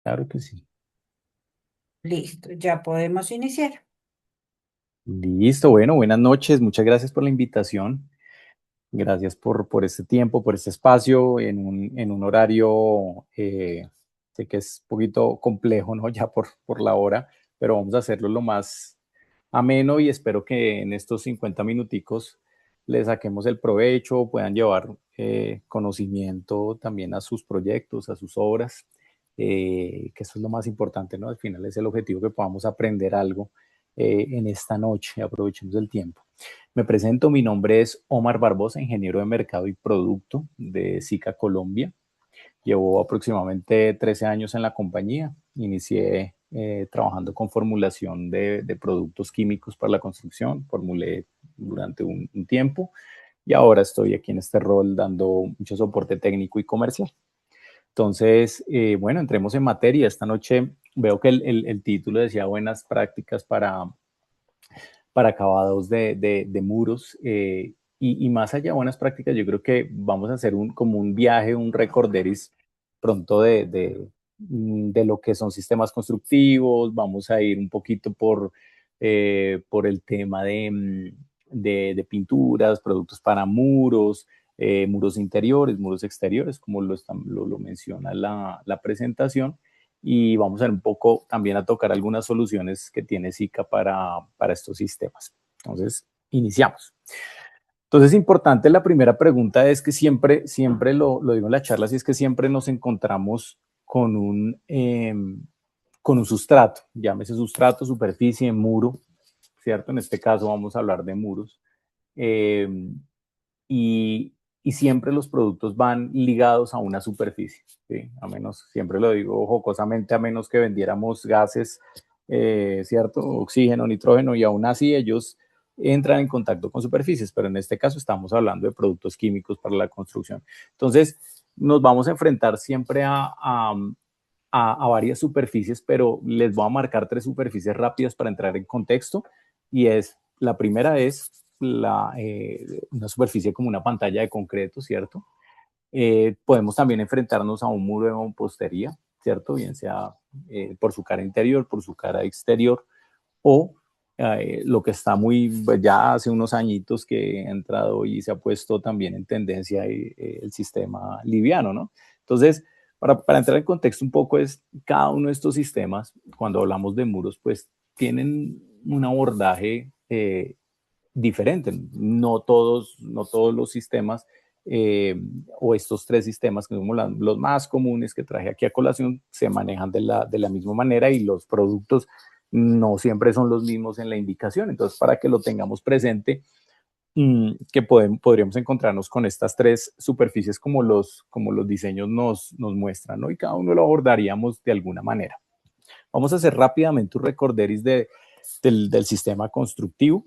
Claro que sí. Listo, ya podemos iniciar. Listo, bueno, buenas noches. Muchas gracias por la invitación. Gracias por este tiempo, por este espacio en un horario, sé que es un poquito complejo, ¿no? Ya por la hora, pero vamos a hacerlo lo más ameno y espero que en estos 50 minuticos le saquemos el provecho, puedan llevar conocimiento también a sus proyectos, a sus obras, que eso es lo más importante, ¿no? Al final es el objetivo que podamos aprender algo en esta noche, aprovechemos el tiempo. Me presento, mi nombre es Omar Barbosa, ingeniero de mercado y producto de SICA Colombia. Llevo aproximadamente 13 años en la compañía. Inicié trabajando con formulación de productos químicos para la construcción. Formulé durante un tiempo y ahora estoy aquí en este rol dando mucho soporte técnico y comercial. Entonces, bueno, entremos en materia. Esta noche veo que el título decía buenas prácticas para acabados de muros. Y más allá de buenas prácticas, yo creo que vamos a hacer como un viaje, un recorderis pronto de lo que son sistemas constructivos. Vamos a ir un poquito por el tema de pinturas, productos para muros, muros interiores, muros exteriores, como lo menciona la presentación, y vamos a ver un poco también a tocar algunas soluciones que tiene SICA para estos sistemas. Entonces, iniciamos. Entonces, importante, la primera pregunta es que siempre lo digo en la charla, si es que siempre nos encontramos con un sustrato, llámese sustrato, superficie, muro, ¿cierto? En este caso vamos a hablar de muros. Eh, y, y siempre los productos van ligados a una superficie, ¿sí? A menos, siempre lo digo jocosamente, a menos que vendiéramos gases, ¿cierto? Oxígeno, nitrógeno, y aún así ellos entran en contacto con superficies, pero en este caso estamos hablando de productos químicos para la construcción. Entonces, nos vamos a enfrentar siempre a varias superficies, pero les voy a marcar tres superficies rápidas para entrar en contexto. La primera es una superficie como una pantalla de concreto, ¿cierto? Podemos también enfrentarnos a un muro de mampostería, ¿cierto? Bien sea por su cara interior, por su cara exterior, o lo que está pues ya hace unos añitos que ha entrado y se ha puesto también en tendencia el sistema liviano, ¿no? Entonces, para entrar en contexto un poco, es cada uno de estos sistemas, cuando hablamos de muros, pues tienen un abordaje diferente. No todos los sistemas o estos tres sistemas que somos los más comunes que traje aquí a colación se manejan de la misma manera, y los productos no siempre son los mismos en la indicación. Entonces, para que lo tengamos presente, que podríamos encontrarnos con estas tres superficies como los diseños nos muestran, ¿no? Y cada uno lo abordaríamos de alguna manera. Vamos a hacer rápidamente un recorderis del sistema constructivo.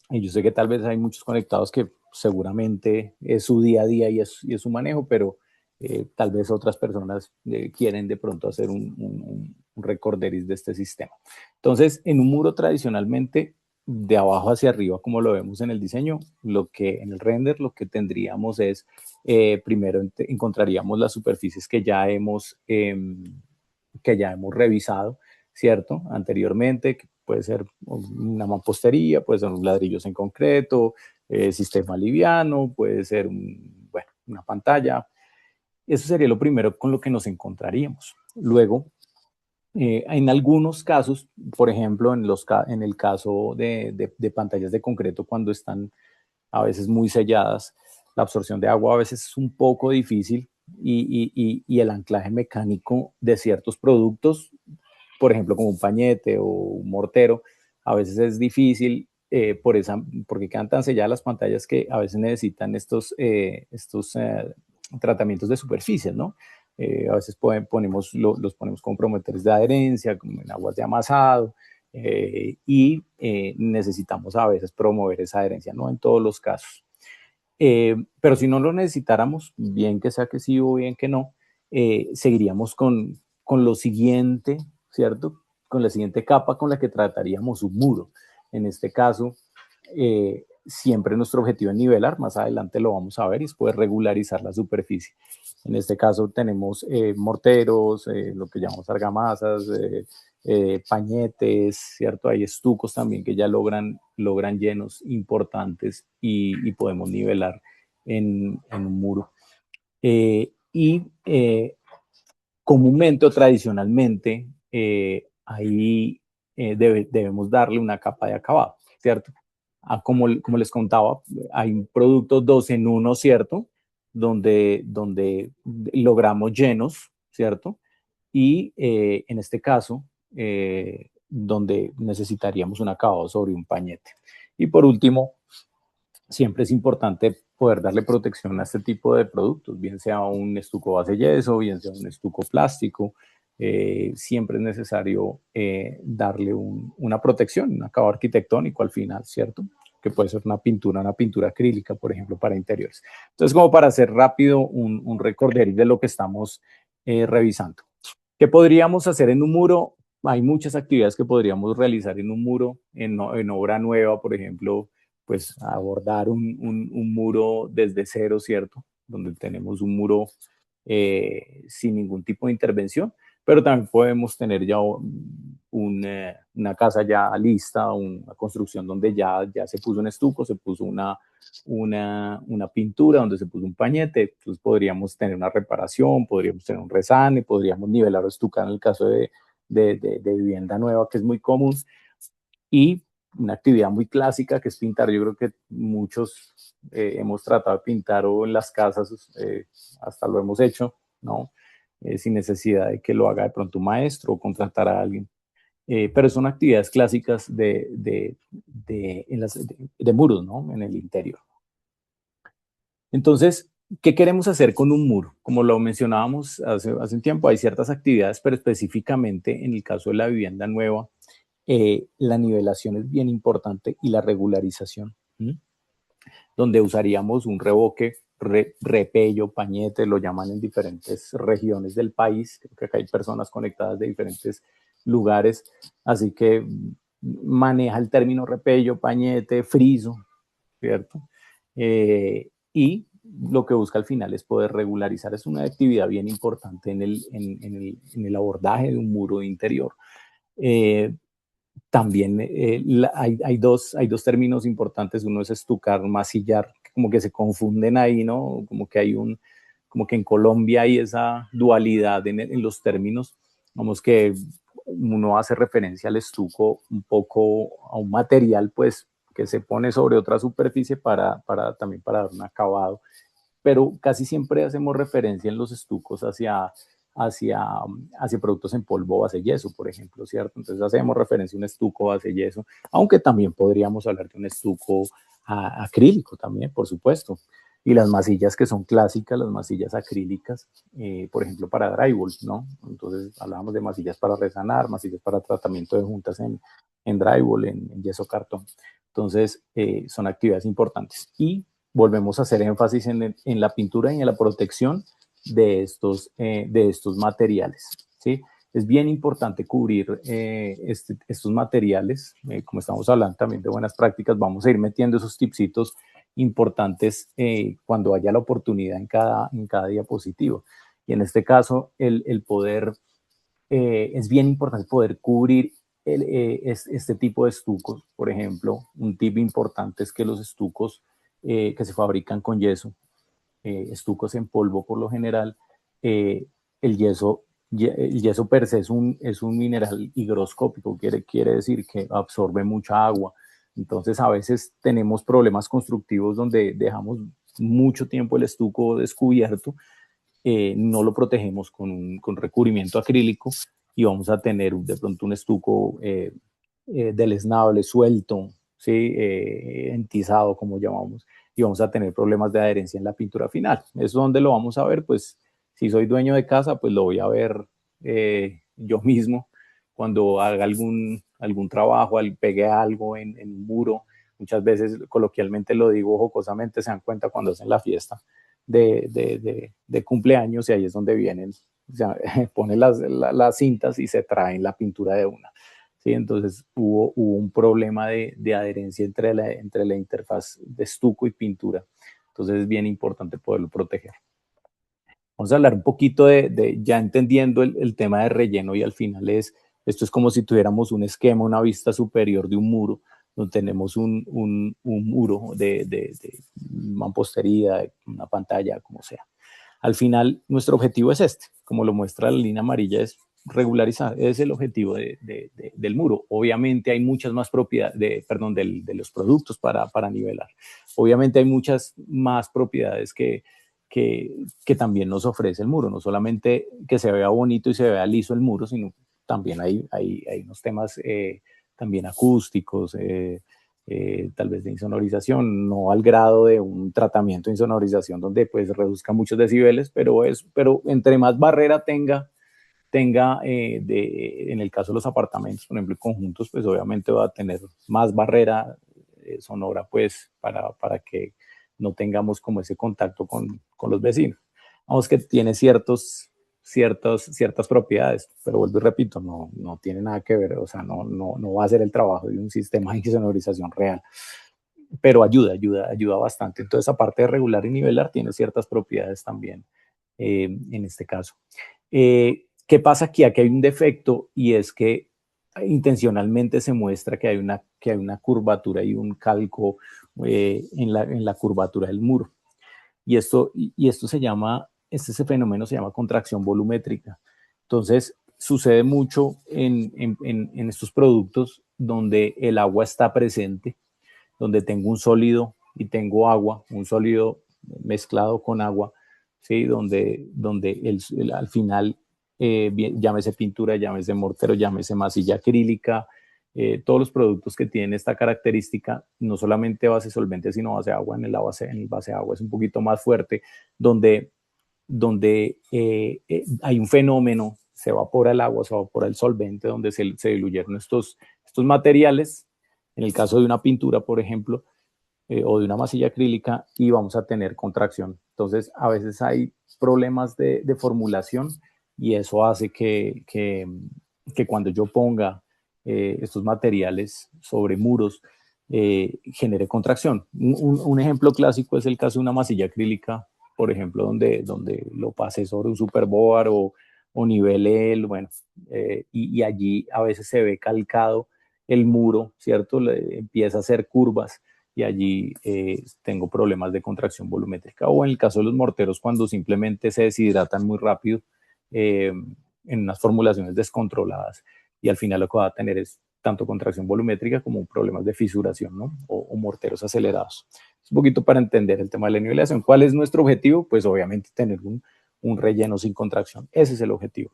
Y yo sé que tal vez hay muchos conectados que seguramente es su día a día y es su manejo, pero tal vez otras personas quieren de pronto hacer un recorderis de este sistema. Entonces, en un muro tradicionalmente, de abajo hacia arriba, como lo vemos en el diseño, en el render, lo que tendríamos es, primero encontraríamos las superficies que ya hemos revisado, ¿cierto? Anteriormente, que puede ser una mampostería, puede ser unos ladrillos en concreto, sistema liviano, puede ser bueno, una pantalla. Eso sería lo primero con lo que nos encontraríamos. Luego, en algunos casos, por ejemplo, en el caso de pantallas de concreto, cuando están a veces muy selladas, la absorción de agua a veces es un poco difícil, y el anclaje mecánico de ciertos productos, por ejemplo, como un pañete o un mortero, a veces es difícil, porque quedan tan selladas las pantallas que a veces necesitan estos tratamientos de superficies, ¿no? A veces los ponemos como promotores de adherencia, como en aguas de amasado, y necesitamos a veces promover esa adherencia, no en todos los casos. Pero si no lo necesitáramos, bien que sea que sí o bien que no, seguiríamos con lo siguiente, ¿cierto? Con la siguiente capa con la que trataríamos un muro. En este caso, siempre nuestro objetivo es nivelar, más adelante lo vamos a ver, y es poder regularizar la superficie. En este caso tenemos morteros, lo que llamamos argamasas, pañetes, ¿cierto? Hay estucos también que ya logran llenos importantes y podemos nivelar en un muro. Comúnmente o tradicionalmente, ahí debemos darle una capa de acabado, ¿cierto? Como les contaba, hay productos dos en uno, ¿cierto? Donde logramos llenos, ¿cierto? Y en este caso, donde necesitaríamos un acabado sobre un pañete. Y por último, siempre es importante poder darle protección a este tipo de productos, bien sea un estuco base yeso, bien sea un estuco plástico. Siempre es necesario darle una protección, un acabado arquitectónico al final, ¿cierto? Que puede ser una pintura acrílica, por ejemplo, para interiores. Entonces, como para hacer rápido un recorder de lo que estamos revisando. ¿Qué podríamos hacer en un muro? Hay muchas actividades que podríamos realizar en un muro, en obra nueva, por ejemplo, pues abordar un muro desde cero, ¿cierto? Donde tenemos un muro sin ningún tipo de intervención, pero también podemos tener ya una casa ya lista, una construcción donde ya se puso un estuco, se puso una pintura, donde se puso un pañete. Entonces podríamos tener una reparación, podríamos tener un resane, podríamos nivelar o estucar en el caso de vivienda nueva, que es muy común. Y una actividad muy clásica que es pintar. Yo creo que muchos hemos tratado de pintar o en las casas, hasta lo hemos hecho, ¿no? Sin necesidad de que lo haga de pronto un maestro o contratar a alguien. Pero son actividades clásicas de muros, ¿no? En el interior. Entonces, ¿qué queremos hacer con un muro? Como lo mencionábamos hace un tiempo, hay ciertas actividades, pero específicamente en el caso de la vivienda nueva, la nivelación es bien importante y la regularización, ¿sí? Donde usaríamos un revoque, repello, pañete, lo llaman en diferentes regiones del país. Creo que acá hay personas conectadas de diferentes lugares, así que maneja el término repello, pañete, friso, ¿cierto? Y lo que busca al final es poder regularizar. Es una actividad bien importante en el abordaje de un muro interior. También hay dos términos importantes. Uno es estucar, masillar, como que se confunden ahí, ¿no? Como que en Colombia hay esa dualidad en los términos. Vamos, que uno hace referencia al estuco un poco a un material, pues, que se pone sobre otra superficie también para dar un acabado, pero casi siempre hacemos referencia en los estucos hacia productos en polvo base yeso, por ejemplo, ¿cierto? Entonces hacemos referencia a un estuco base yeso, aunque también podríamos hablar de un estuco acrílico también, por supuesto. Y las masillas que son clásicas, las masillas acrílicas, por ejemplo, para drywall, ¿no? Entonces hablábamos de masillas para resanar, masillas para tratamiento de juntas en drywall, en yeso cartón. Entonces, son actividades importantes. Y volvemos a hacer énfasis en la pintura y en la protección de estos materiales, ¿sí? Es bien importante cubrir estos materiales. Como estamos hablando también de buenas prácticas, vamos a ir metiendo esos tipsitos importantes cuando haya la oportunidad en cada diapositivo. Y en este caso, es bien importante poder cubrir este tipo de estucos. Por ejemplo, un tip importante es que los estucos que se fabrican con yeso, estucos en polvo por lo general, eh, el yeso per se es un mineral higroscópico, quiere decir que absorbe mucha agua. Entonces a veces tenemos problemas constructivos donde dejamos mucho tiempo el estuco descubierto, no lo protegemos con recubrimiento acrílico y vamos a tener de pronto un estuco deleznable, suelto, ¿sí? Entizado, como llamamos, y vamos a tener problemas de adherencia en la pintura final. ¿Eso dónde lo vamos a ver? Pues si soy dueño de casa, pues lo voy a ver yo mismo cuando haga algún trabajo, pegue algo en un muro. Muchas veces, coloquialmente lo digo jocosamente, se dan cuenta cuando hacen la fiesta de cumpleaños, y ahí es donde vienen, o sea, ponen las cintas y se traen la pintura de una, ¿sí? Entonces hubo un problema de adherencia entre la interfaz de estuco y pintura. Entonces es bien importante poderlo proteger. Vamos a hablar un poquito ya entendiendo el tema de relleno y al final esto es como si tuviéramos un esquema, una vista superior de un muro, donde tenemos un muro de mampostería, de una pantalla, como sea. Al final, nuestro objetivo es este, como lo muestra la línea amarilla, es regularizar, es el objetivo del muro. Obviamente hay muchas más propiedades, de los productos para nivelar. Obviamente hay muchas más propiedades que también nos ofrece el muro, no solamente que se vea bonito y se vea liso el muro, sino también hay unos temas también acústicos, tal vez de insonorización, no al grado de un tratamiento de insonorización donde pues reduzca muchos decibeles, pero entre más barrera tenga en el caso de los apartamentos, por ejemplo, conjuntos, pues obviamente va a tener más barrera sonora, pues para que no tengamos como ese contacto con los vecinos. Vamos que tiene ciertas propiedades, pero vuelvo y repito, no tiene nada que ver, o sea, no va a ser el trabajo de un sistema de insonorización real, pero ayuda bastante. Entonces, aparte de regular y nivelar, tiene ciertas propiedades también en este caso. ¿Qué pasa aquí? Aquí hay un defecto y es que intencionalmente se muestra que hay una curvatura y un calco en la curvatura del muro. Y esto ese fenómeno se llama contracción volumétrica. Entonces, sucede mucho en estos productos donde el agua está presente, donde tengo un sólido y tengo agua, un sólido mezclado con agua, ¿sí? Donde al final, llámese pintura, llámese mortero, llámese masilla acrílica, todos los productos que tienen esta característica, no solamente base solvente, sino base agua, en el base agua es un poquito más fuerte, donde hay un fenómeno, se evapora el agua, se evapora el solvente, donde se diluyeron estos materiales, en el caso de una pintura, por ejemplo, o de una masilla acrílica, y vamos a tener contracción. Entonces, a veces hay problemas de formulación y eso hace que cuando yo ponga estos materiales sobre muros, genere contracción. Un ejemplo clásico es el caso de una masilla acrílica, por ejemplo, donde lo pasé sobre un superboard o nivele, bueno, y allí a veces se ve calcado el muro, ¿cierto? Empieza a hacer curvas y allí tengo problemas de contracción volumétrica. O en el caso de los morteros, cuando simplemente se deshidratan muy rápido en unas formulaciones descontroladas y al final lo que va a tener es tanto contracción volumétrica como problemas de fisuración, ¿no? O morteros acelerados. Es un poquito para entender el tema de la nivelación. ¿Cuál es nuestro objetivo? Pues obviamente tener un relleno sin contracción. Ese es el objetivo.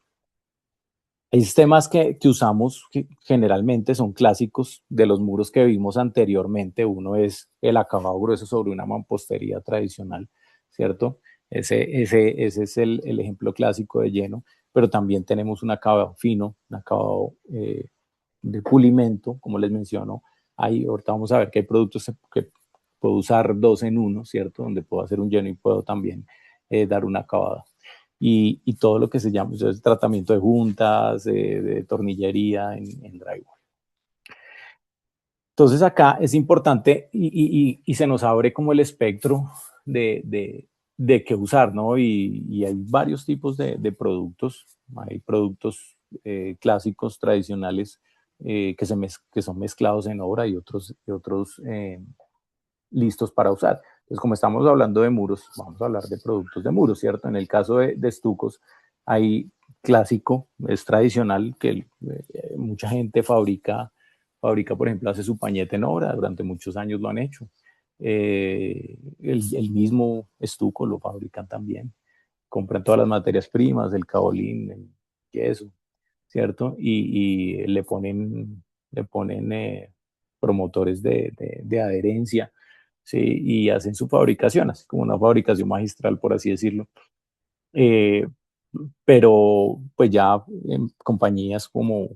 Hay sistemas que usamos que generalmente son clásicos de los muros que vimos anteriormente. Uno es el acabado grueso sobre una mampostería tradicional, ¿cierto? Ese es el ejemplo clásico de lleno, pero también tenemos un acabado fino, un acabado de pulimento, como les menciono. Ahorita vamos a ver que hay productos que puedo usar dos en uno, ¿cierto? Donde puedo hacer un lleno y puedo también dar una acabada. Y todo lo que se llama el tratamiento de juntas, de tornillería en drywall. Entonces acá es importante y se nos abre como el espectro de qué usar, ¿no? Y hay varios tipos de productos. Hay productos clásicos, tradicionales, que son mezclados en obra y otros listos para usar. Entonces, como estamos hablando de muros, vamos a hablar de productos de muros, ¿cierto? En el caso de estucos, hay clásico, es tradicional que mucha gente fabrica, por ejemplo, hace su pañete en obra, durante muchos años lo han hecho. El mismo estuco lo fabrican también. Compran todas las materias primas, el caolín, el queso, ¿cierto? Y le ponen promotores de adherencia, ¿sí? Y hacen su fabricación, así como una fabricación magistral, por así decirlo. Eh, pero pues ya en compañías como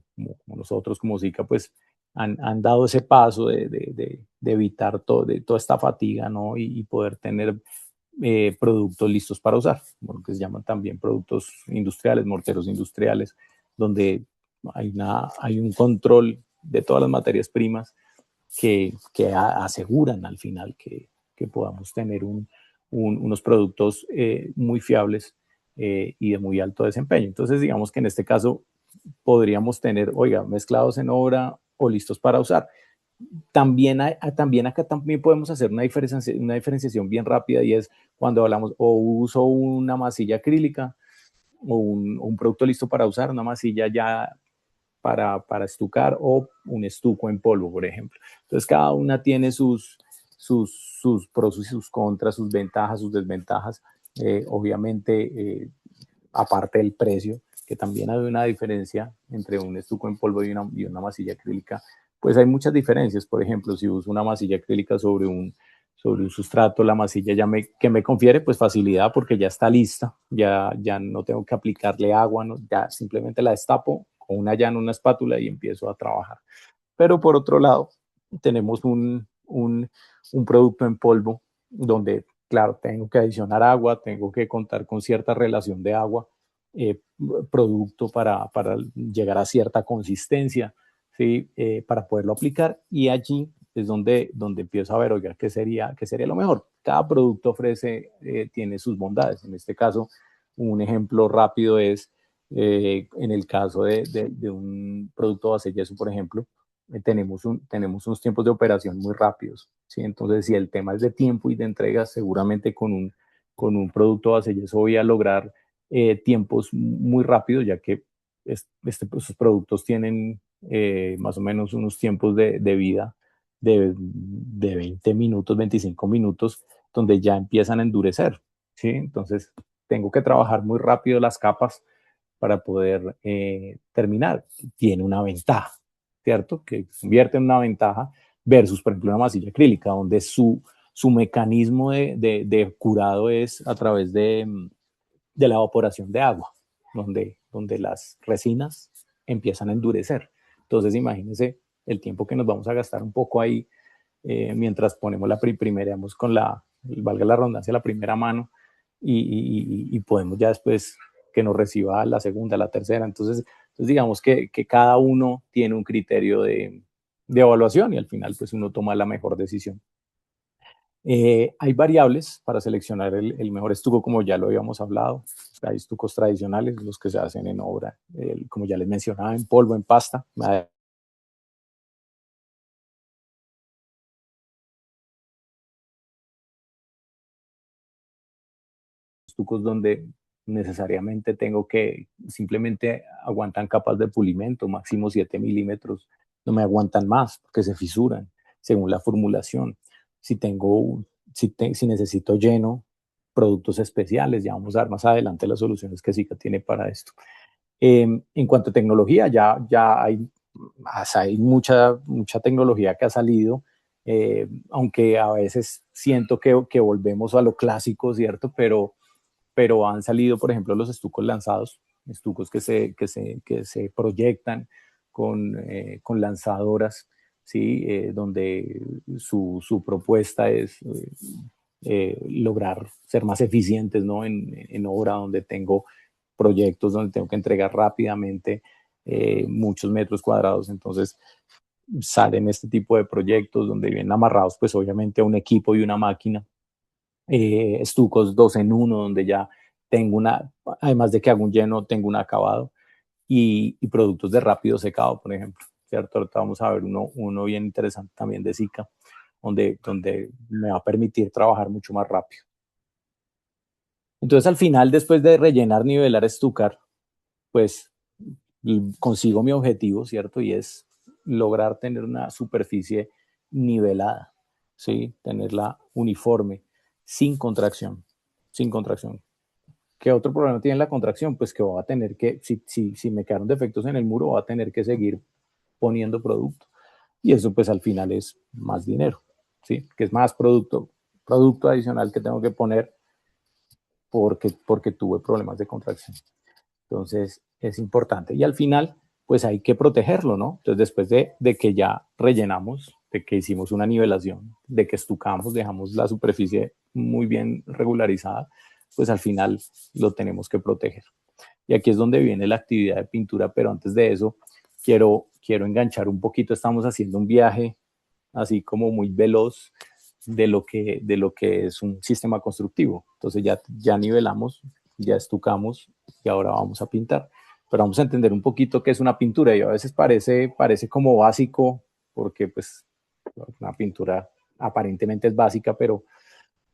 nosotros, como Zika, pues han dado ese paso de evitar de toda esta fatiga, ¿no? Y poder tener productos listos para usar, bueno, que se llaman también productos industriales, morteros industriales, donde hay un control de todas las materias primas que aseguran al final que podamos tener unos productos muy fiables y de muy alto desempeño. Entonces, digamos que en este caso podríamos tener, oiga, mezclados en obra o listos para usar. También acá también podemos hacer una diferenciación bien rápida, y es cuando hablamos o uso una masilla acrílica o un producto listo para usar, una masilla ya para estucar o un estuco en polvo, por ejemplo. Entonces, cada una tiene sus pros y sus contras, sus ventajas, sus desventajas. Obviamente, aparte del precio, que también hay una diferencia entre un estuco en polvo y una masilla acrílica, pues hay muchas diferencias. Por ejemplo, si uso una masilla acrílica sobre un sustrato, la masilla que me confiere pues facilidad porque ya está lista, ya no tengo que aplicarle agua, ¿no? Ya simplemente la destapo con una llana, una espátula y empiezo a trabajar. Pero por otro lado, tenemos un producto en polvo donde, claro, tengo que adicionar agua, tengo que contar con cierta relación de agua, eh, producto para llegar a cierta consistencia, ¿sí? Para poderlo aplicar, y allí es donde empiezo a ver, oiga, qué sería lo mejor? Cada producto tiene sus bondades. En este caso, un ejemplo rápido es, en el caso de un producto base yeso, por ejemplo, tenemos unos tiempos de operación muy rápidos, ¿sí? Entonces, si el tema es de tiempo y de entrega, seguramente con un producto base yeso voy a lograr tiempos muy rápidos, ya que estos productos tienen más o menos unos tiempos de vida de 20 minutos, 25 minutos, donde ya empiezan a endurecer, ¿sí? Entonces, tengo que trabajar muy rápido las capas para poder terminar. Tiene una ventaja, ¿cierto? Que se convierte en una ventaja versus, por ejemplo, una masilla acrílica, donde su mecanismo de curado es a través de la evaporación de agua, donde las resinas empiezan a endurecer. Entonces, imagínense el tiempo que nos vamos a gastar un poco ahí mientras ponemos primeramos con valga la redundancia, la primera mano, y podemos ya después que nos reciba la segunda, la tercera. Entonces digamos que cada uno tiene un criterio de evaluación y al final pues uno toma la mejor decisión. Hay variables para seleccionar el mejor estuco, como ya lo habíamos hablado. Hay estucos tradicionales, los que se hacen en obra, como ya les mencionaba, en polvo, en pasta. Estucos donde necesariamente tengo que, simplemente aguantan capas de pulimento, máximo 7 milímetros, no me aguantan más porque se fisuran según la formulación. Si tengo, si necesito lleno, productos especiales, ya vamos a ver más adelante las soluciones que SICA tiene para esto. En cuanto a tecnología, ya hay mucha tecnología que ha salido, aunque a veces siento que volvemos a lo clásico, ¿cierto? Pero han salido, por ejemplo, los estucos lanzados, estucos que se proyectan con lanzadoras, ¿sí? Donde su propuesta es lograr ser más eficientes, ¿no? En obra, donde tengo proyectos donde tengo que entregar rápidamente muchos metros cuadrados. Entonces salen este tipo de proyectos donde vienen amarrados pues obviamente a un equipo y una máquina, estucos 2 en 1, donde ya tengo además de que hago un lleno, tengo un acabado, y productos de rápido secado, por ejemplo, ¿cierto? Ahorita vamos a ver uno bien interesante también de Sika, donde me va a permitir trabajar mucho más rápido. Entonces, al final, después de rellenar, nivelar, estucar, pues consigo mi objetivo, ¿cierto? Y es lograr tener una superficie nivelada, ¿sí? Tenerla uniforme, sin contracción, sin contracción. ¿Qué otro problema tiene la contracción? Pues que va a tener que, si me quedaron defectos en el muro, va a tener que seguir poniendo producto. Y eso pues al final es más dinero, ¿sí? Que es más producto adicional que tengo que poner porque tuve problemas de contracción. Entonces es importante. Y al final, pues hay que protegerlo, ¿no? Entonces después de que ya rellenamos, de que hicimos una nivelación, de que estucamos, dejamos la superficie muy bien regularizada, pues al final lo tenemos que proteger. Y aquí es donde viene la actividad de pintura, pero antes de eso, quiero quiero enganchar un poquito, estamos haciendo un viaje así como muy veloz de lo que es un sistema constructivo. Entonces ya nivelamos, ya estucamos y ahora vamos a pintar. Pero vamos a entender un poquito qué es una pintura y a veces parece como básico porque pues una pintura aparentemente es básica, pero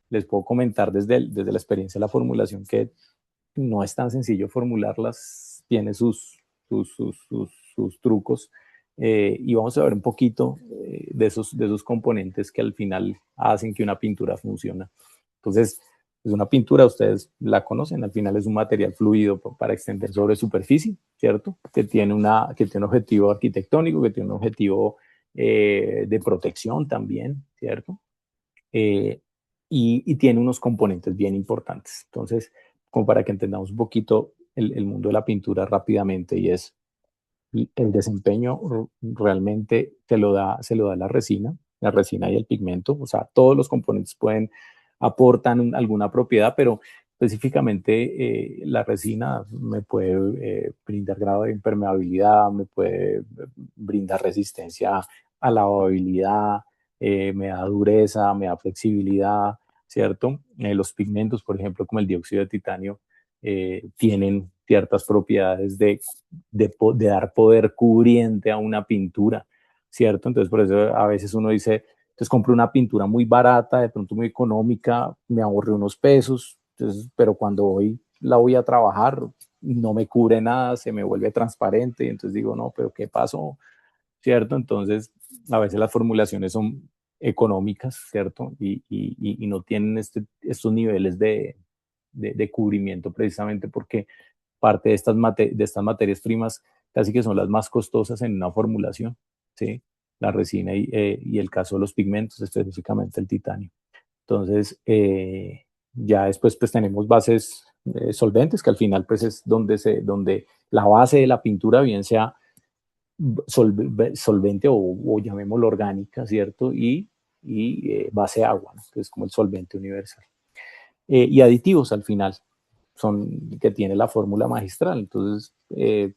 les puedo comentar desde la experiencia de la formulación que no es tan sencillo formularlas, tiene sus trucos y vamos a ver un poquito de esos componentes que al final hacen que una pintura funcione. Entonces, es una pintura, ustedes la conocen, al final es un material fluido para extender sobre superficie, ¿cierto? Que tiene un objetivo arquitectónico, que tiene un objetivo de protección también, ¿cierto? Eh, y tiene unos componentes bien importantes. Entonces, como para que entendamos un poquito el mundo de la pintura rápidamente, y es el desempeño realmente se lo da la resina y el pigmento, o sea, todos los componentes aportan alguna propiedad, pero específicamente la resina me puede brindar grado de impermeabilidad, me puede brindar resistencia a lavabilidad, me da dureza, me da flexibilidad, ¿cierto? Los pigmentos, por ejemplo, como el dióxido de titanio, tienen ciertas propiedades de dar poder cubriente a una pintura, ¿cierto? Entonces, por eso a veces uno dice, entonces compro una pintura muy barata, de pronto muy económica, me ahorré unos pesos, entonces, pero cuando hoy la voy a trabajar, no me cubre nada, se me vuelve transparente, y entonces digo, no, pero ¿qué pasó? ¿Cierto? Entonces, a veces las formulaciones son económicas, ¿cierto? Y no tienen estos niveles de cubrimiento precisamente porque parte de estas materias primas casi que son las más costosas en una formulación, ¿sí? La resina y el caso de los pigmentos, específicamente el titanio. Entonces, ya después pues tenemos bases solventes, que al final pues es donde la base de la pintura, bien sea solvente o llamémoslo orgánica, ¿cierto? Y base agua, ¿no? Que es como el solvente universal. Y aditivos al final, son que tiene la fórmula magistral. Entonces,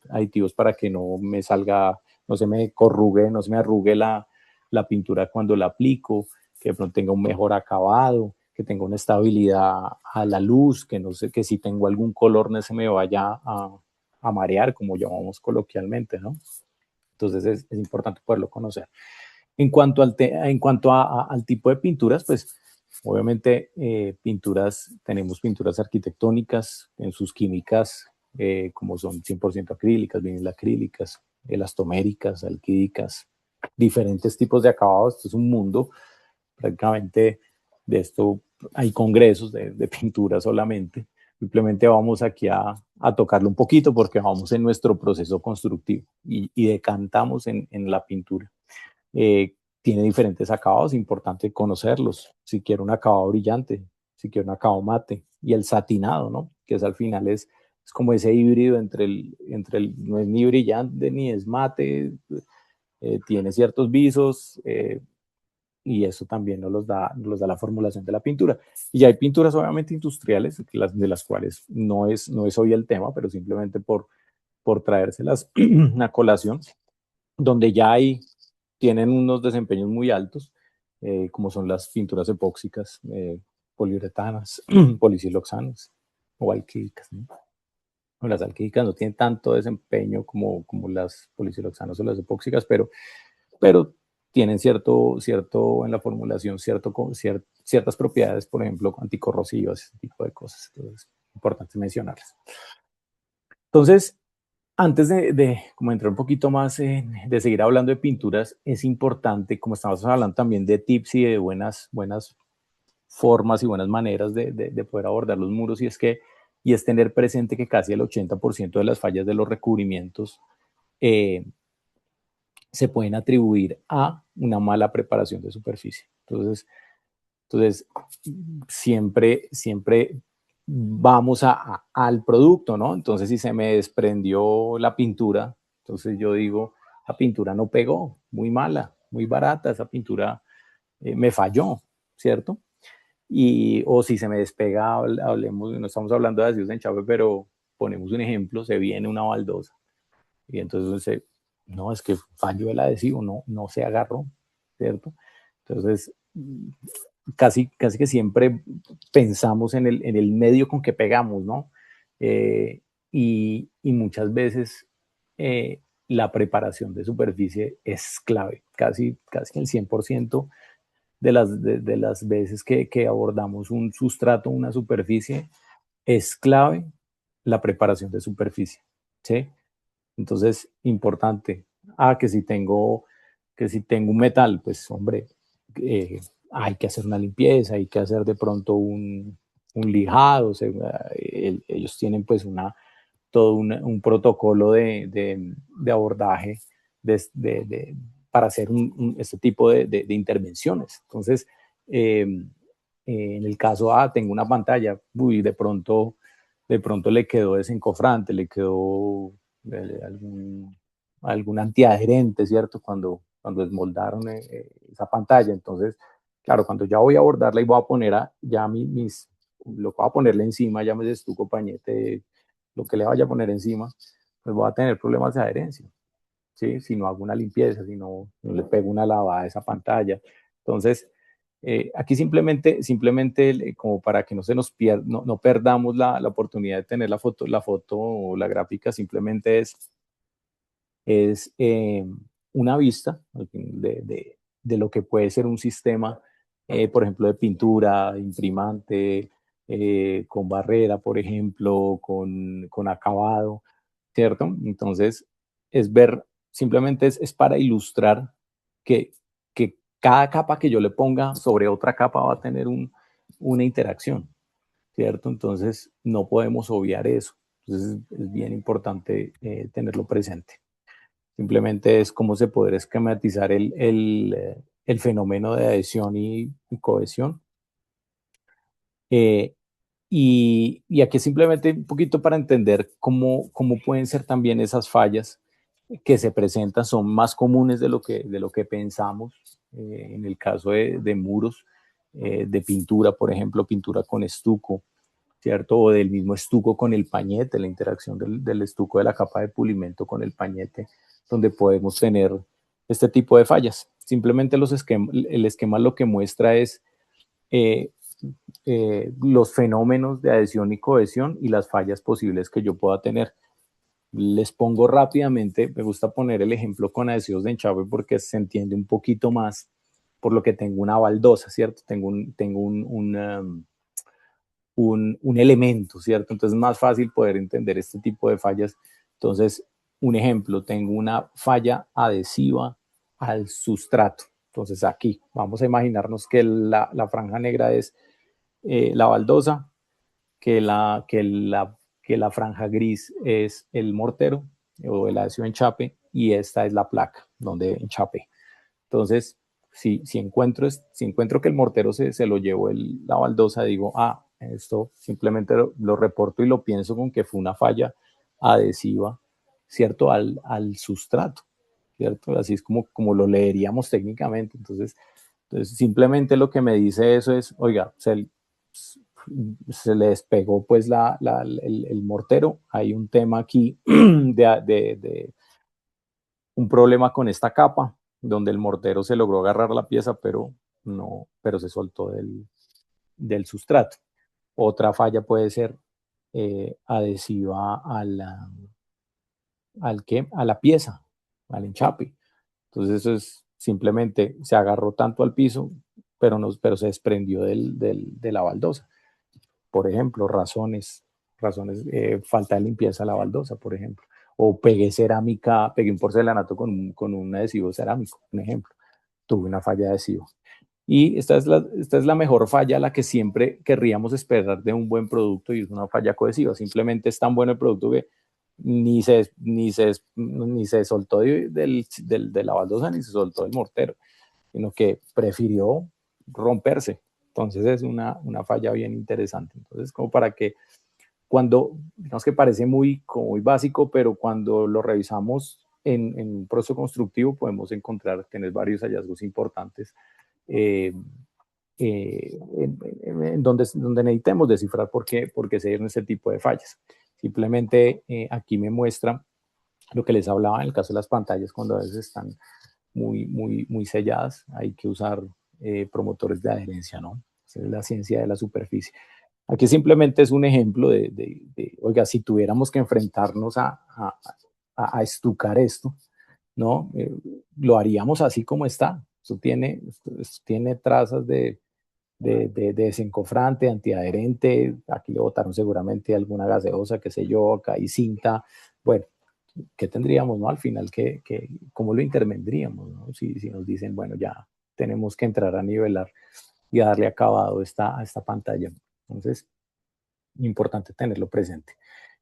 aditivos para que no me salga, no se me corrugue, no se me arrugue la pintura cuando la aplico, que de pronto tenga un mejor acabado, que tenga una estabilidad a la luz, que no sé, que si tengo algún color no se me vaya a marear, como llamamos coloquialmente, ¿no? Entonces es importante poderlo conocer. En cuanto al tipo de pinturas, pues obviamente tenemos pinturas arquitectónicas en sus químicas, como son 100% acrílicas, vinilacrílicas, elastoméricas, alquídicas, diferentes tipos de acabados. Esto es un mundo prácticamente de esto. Hay congresos de pintura solamente. Simplemente vamos aquí a tocarlo un poquito porque vamos en nuestro proceso constructivo y decantamos en la pintura. Tiene diferentes acabados, importante conocerlos. Si quiero un acabado brillante, si quiero un acabado mate, y el satinado, ¿no? Que es al final es como ese híbrido no es ni brillante ni es mate, tiene ciertos visos, y eso también nos los da la formulación de la pintura. Y hay pinturas obviamente industriales, de las cuales no es hoy el tema, pero simplemente por traérselas a colación, donde tienen unos desempeños muy altos, como son las pinturas epóxicas, poliuretanas, polisiloxanas o alquílicas, ¿no? O las alquílicas no tienen tanto desempeño como las polisiloxanas o las epóxicas, pero tienen cierto en la formulación, ciertas propiedades, por ejemplo, anticorrosivas, ese tipo de cosas. Entonces, es importante mencionarlas. Entonces, antes de como entrar un poquito más, de seguir hablando de pinturas, es importante, como estamos hablando también de tips y de buenas formas y buenas maneras de poder abordar los muros, y es tener presente que casi el 80% de las fallas de los recubrimientos eh, se pueden atribuir a una mala preparación de superficie. Entonces siempre vamos al producto, ¿no? Entonces, si se me desprendió la pintura, entonces yo digo, la pintura no pegó, muy mala, muy barata, esa pintura me falló, ¿cierto? O si se me despega, hablemos, no estamos hablando de ácidos de enchafe, pero ponemos un ejemplo, se viene una baldosa y entonces no, es que falló el adhesivo, no se agarró, ¿cierto? Entonces, casi que siempre pensamos en el medio con que pegamos, ¿no? Y muchas veces la preparación de superficie es clave, casi el 100% de las veces que abordamos un sustrato, una superficie, es clave la preparación de superficie, ¿sí? Entonces, importante. Que si tengo un metal, pues hombre, eh, hay que hacer una limpieza, hay que hacer de pronto un lijado. O sea, ellos tienen pues todo un protocolo de abordaje para hacer este tipo de intervenciones. Entonces, eh, en el caso A, tengo una pantalla, uy, de pronto le quedó desencofrante, le quedó algún, algún antiadherente, ¿cierto? Cuando desmoldaron esa pantalla. Entonces, claro, cuando ya voy a abordarla y voy a poner ya lo que voy a ponerle encima, llámese estuco, pañete, lo que le vaya a poner encima, pues voy a tener problemas de adherencia, ¿sí? Si no hago una limpieza, si no le pego una lavada a esa pantalla. Entonces, aquí simplemente como para que no se nos pierda, no perdamos la oportunidad de tener la foto o la gráfica, simplemente es una vista de lo que puede ser un sistema, por ejemplo, de pintura, imprimante, con barrera, por ejemplo, con acabado, ¿cierto? Entonces, es ver, simplemente es para ilustrar que, que cada capa que yo le ponga sobre otra capa va a tener una interacción, ¿cierto? Entonces, no podemos obviar eso. Entonces, es bien importante tenerlo presente. Simplemente es cómo se podrá esquematizar el fenómeno de adhesión y cohesión. Eh, y aquí simplemente un poquito para entender cómo pueden ser también esas fallas que se presentan, son más comunes de lo que pensamos en el caso de muros, de pintura, por ejemplo, pintura con estuco, ¿cierto? O del mismo estuco con el pañete, la interacción del estuco de la capa de pulimento con el pañete, donde podemos tener este tipo de fallas. Simplemente el esquema lo que muestra es eh, los fenómenos de adhesión y cohesión y las fallas posibles que yo pueda tener. Les pongo rápidamente, me gusta poner el ejemplo con adhesivos de enchape porque se entiende un poquito más por lo que tengo una baldosa, ¿cierto? Tengo un elemento, ¿cierto? Entonces es más fácil poder entender este tipo de fallas. Entonces, un ejemplo, tengo una falla adhesiva al sustrato. Entonces aquí vamos a imaginarnos que la franja negra es la baldosa, que la franja gris es el mortero o el adhesivo enchape y esta es la placa donde enchape. Entonces, si encuentro que el mortero se lo llevó la baldosa, digo, esto simplemente lo reporto y lo pienso con que fue una falla adhesiva, ¿cierto? Al sustrato, ¿cierto? Así es como lo leeríamos técnicamente. Entonces, simplemente lo que me dice eso es, oiga, se le despegó pues el mortero, hay un tema aquí de un problema con esta capa, donde el mortero se logró agarrar la pieza, pero se soltó del sustrato. Otra falla puede ser adhesiva a la pieza, al enchape. Entonces eso es simplemente se agarró tanto al piso, pero se desprendió de la baldosa. Por ejemplo, razones, falta de limpieza de la baldosa, por ejemplo. O pegué un porcelanato con un adhesivo cerámico, un ejemplo. Tuve una falla de adhesivo. Y esta es la mejor falla, la que siempre querríamos esperar de un buen producto y es una falla cohesiva. Simplemente es tan bueno el producto que ni se soltó de la baldosa ni se soltó del mortero, sino que prefirió romperse. Entonces es una falla bien interesante. Entonces, como para que digamos que parece muy básico, pero cuando lo revisamos en un proceso constructivo podemos tener varios hallazgos importantes eh, donde necesitemos descifrar por qué se dieron ese tipo de fallas. Simplemente aquí me muestra Lo que les hablaba en el caso de las pantallas, cuando a veces están muy selladas, hay que usar promotores de adherencia, ¿no? Esa es la ciencia de la superficie. Aquí simplemente es un ejemplo oiga, si tuviéramos que enfrentarnos a estucar esto, ¿no? Lo haríamos así como está. Eso tiene trazas de desencofrante, antiadherente. Aquí le botaron seguramente alguna gaseosa, qué sé yo, acá hay cinta. Bueno, ¿qué tendríamos, no? Al final, ¿cómo lo intervendríamos, no? Si nos dicen, bueno, ya tenemos que entrar a nivelar y a darle acabado a esta pantalla. Entonces, importante tenerlo presente.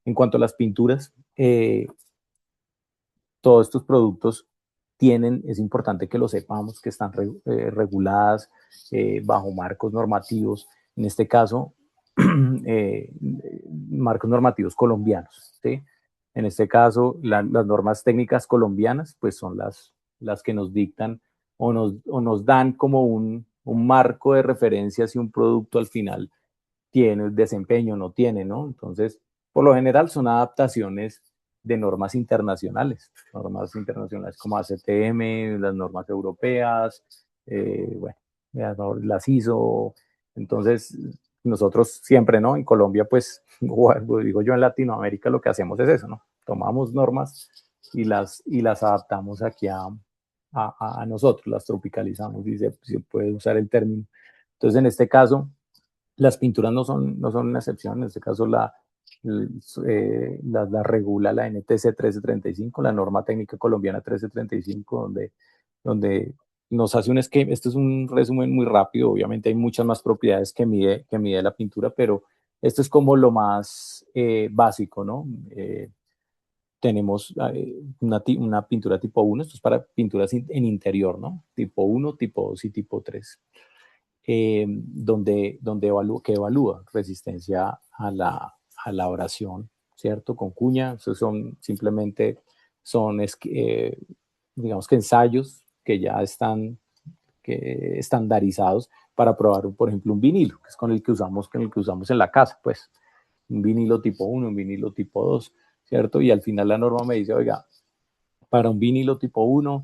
En cuanto a las pinturas, todos estos productos es importante que lo sepamos, que están reguladas bajo marcos normativos, en este caso, eh, marcos normativos colombianos, ¿sí? En este caso, las normas técnicas colombianas, pues son las que nos dictan o nos dan como un marco de referencia si un producto al final tiene el desempeño, no tiene, ¿no? Entonces, por lo general son adaptaciones de normas internacionales como ACTM, las normas europeas, bueno, las ISO. Entonces, nosotros siempre, ¿no? En Colombia, pues, digo yo, en Latinoamérica lo que hacemos es eso, ¿no? Tomamos normas y las adaptamos aquí a nosotros, las tropicalizamos, y se puede usar el término. Entonces, en este caso, las pinturas no son una excepción, en este caso la regula la NTC 1335, la norma técnica colombiana 1335, donde nos hace un esquema. Este es un resumen muy rápido, obviamente hay muchas más propiedades que mide la pintura, pero esto es como lo más básico, ¿no? Tenemos una pintura tipo 1, esto es para pinturas en interior, ¿no? Tipo 1, tipo 2 y tipo 3. Que evalúa resistencia a la abrasión, ¿cierto? Con cuña, esos son simplemente, son, digamos que ensayos que ya están estandarizados para probar, por ejemplo, un vinilo, que es con el que usamos en la casa, pues, un vinilo tipo 1, un vinilo tipo 2, ¿cierto? Y al final la norma me dice, oiga, para un vinilo tipo 1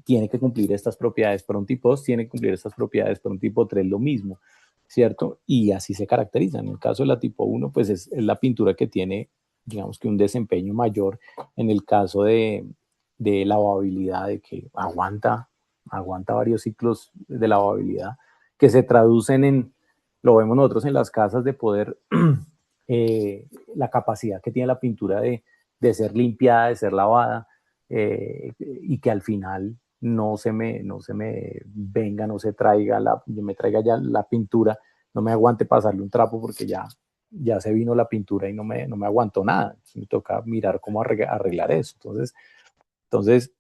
tiene que cumplir estas propiedades, para un tipo 2 tiene que cumplir estas propiedades, para un tipo 3 lo mismo, ¿cierto? Y así se caracteriza. En el caso de la tipo 1, pues es la pintura que tiene, digamos que un desempeño mayor en el caso de lavabilidad, de que aguanta varios ciclos de lavabilidad, que se traducen lo vemos nosotros en las casas, de poder, la capacidad que tiene la pintura de ser limpiada, de ser lavada, y que al final no se me venga, no se traiga me traiga ya la pintura, no me aguante pasarle un trapo porque ya se vino la pintura y no me aguantó nada. Entonces me toca mirar cómo arreglar eso. Entonces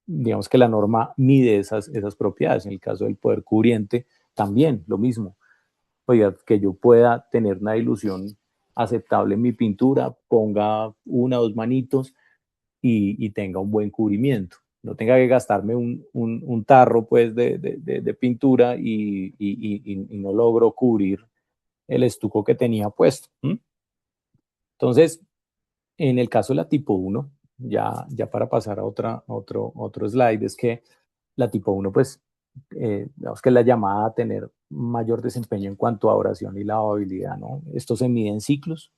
digamos que la norma mide esas propiedades. En el caso del poder cubriente, también lo mismo. Oiga, que yo pueda tener una dilución aceptable en mi pintura, ponga una o dos manitos y tenga un buen cubrimiento. No tenga que gastarme un tarro pues de pintura y no logro cubrir el estuco que tenía puesto. Entonces, en el caso de la tipo 1, ya para pasar a otro slide, es que la tipo 1, pues, digamos que es la llamada a tener mayor desempeño en cuanto a oración y lavabilidad, ¿no? Esto se mide en ciclos,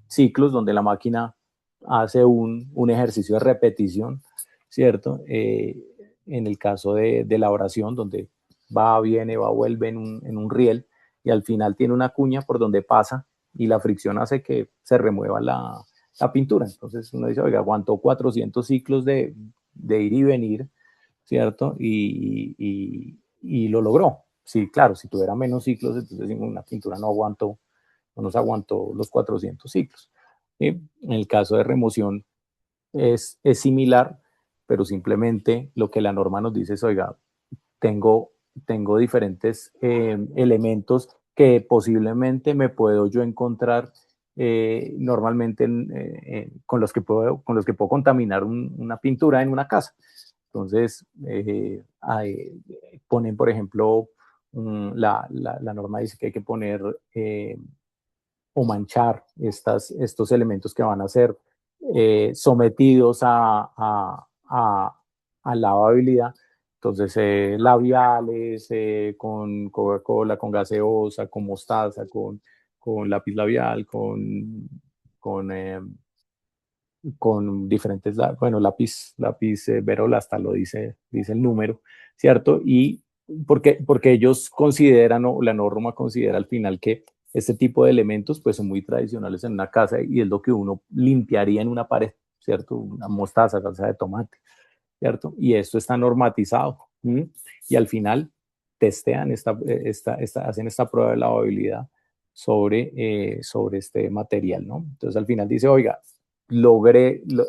ciclos donde la máquina hace un ejercicio de repetición, ¿cierto? En el caso de la oración, donde va, viene, va, vuelve en un riel, y al final tiene una cuña por donde pasa y la fricción hace que se remueva la pintura. Entonces uno dice, oiga, aguantó 400 ciclos de ir y venir, ¿cierto? Y lo logró. Sí, claro, si tuviera menos ciclos, entonces una pintura no nos aguantó los 400 ciclos. ¿Sí? En el caso de remoción es similar, pero simplemente lo que la norma nos dice es, oiga, tengo, tengo diferentes elementos que posiblemente me puedo yo encontrar normalmente con los que puedo contaminar una pintura en una casa. Entonces, ponen, por ejemplo, la norma dice que hay que poner o manchar estos elementos que van a ser sometidos a lavabilidad. Entonces, labiales, con Coca-Cola, con gaseosa, con mostaza, con lápiz labial, con, eh, con diferentes, bueno, lápiz Verola, hasta lo dice el número, ¿cierto? Y porque ellos consideran, o la norma considera al final que este tipo de elementos pues son muy tradicionales en una casa y es lo que uno limpiaría en una pared, ¿cierto? Una mostaza, salsa de tomate, ¿cierto? Y esto está normatizado. ¿Mm? Y al final testean hacen esta prueba de lavabilidad sobre este material, ¿no? Entonces al final dice, oiga,